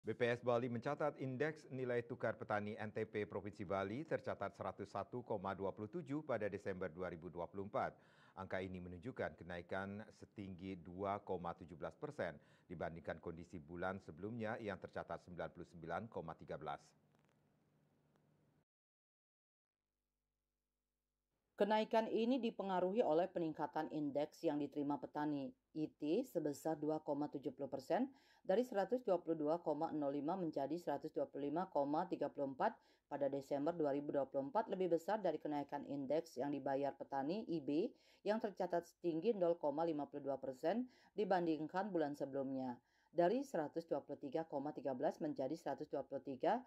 BPS Bali mencatat indeks nilai tukar petani NTP Provinsi Bali tercatat 101,27 pada Desember 2024. Angka ini menunjukkan kenaikan setinggi 2,17% dibandingkan kondisi bulan sebelumnya yang tercatat 99,13. Kenaikan ini dipengaruhi oleh peningkatan indeks yang diterima petani IT sebesar 2,70% dari 122,05 menjadi 125,34 pada Desember 2024, lebih besar dari kenaikan indeks yang dibayar petani IB yang tercatat setinggi 0,52% dibandingkan bulan sebelumnya, dari 123,13 menjadi 123,77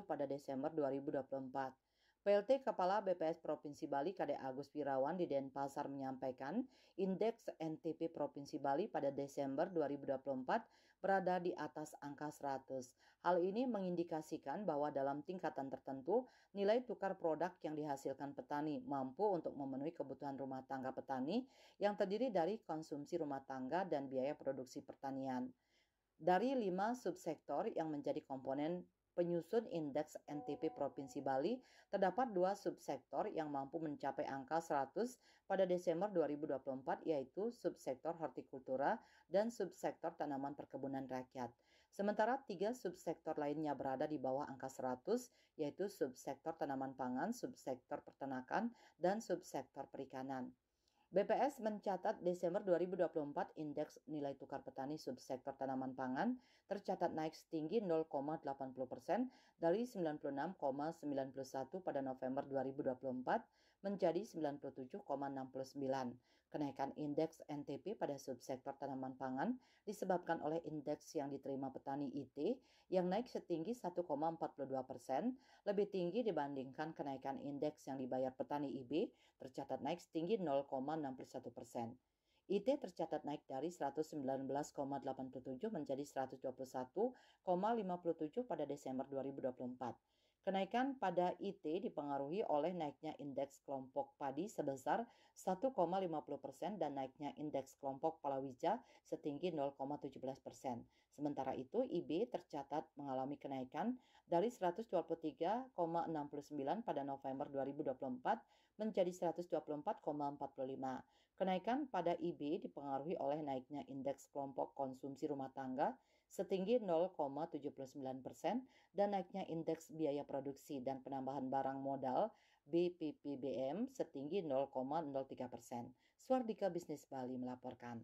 pada Desember 2024. PLT Kepala BPS Provinsi Bali Kade Agus Wirawan di Denpasar menyampaikan indeks NTP Provinsi Bali pada Desember 2024 berada di atas angka 100. Hal ini mengindikasikan bahwa dalam tingkatan tertentu nilai tukar produk yang dihasilkan petani mampu untuk memenuhi kebutuhan rumah tangga petani yang terdiri dari konsumsi rumah tangga dan biaya produksi pertanian. Dari 5 subsektor yang menjadi komponen penyusun indeks NTP Provinsi Bali, terdapat 2 subsektor yang mampu mencapai angka 100 pada Desember 2024, yaitu subsektor hortikultura dan subsektor tanaman perkebunan rakyat. Sementara 3 subsektor lainnya berada di bawah angka 100, yaitu subsektor tanaman pangan, subsektor peternakan, dan subsektor perikanan. BPS mencatat Desember 2024 indeks nilai tukar petani subsektor tanaman pangan tercatat naik setinggi 0,80% dari 96,91 pada November 2024 menjadi 97,69. Kenaikan indeks NTP pada subsektor tanaman pangan disebabkan oleh indeks yang diterima petani IT yang naik setinggi 1,42%, lebih tinggi dibandingkan kenaikan indeks yang dibayar petani IB tercatat naik setinggi 0,61%. IT tercatat naik dari 119,87 menjadi 121,57 pada Desember 2024. Kenaikan pada IT dipengaruhi oleh naiknya indeks kelompok padi sebesar 1,50% dan naiknya indeks kelompok palawija setinggi 0,17%. Sementara itu, IB tercatat mengalami kenaikan dari 123,69 pada November 2024 menjadi 124,45. Kenaikan pada IB dipengaruhi oleh naiknya indeks kelompok konsumsi rumah tangga setinggi 0,79% dan naiknya indeks biaya produksi dan penambahan barang modal BPPBM setinggi 0,03%. Swardika Bisnis Bali melaporkan.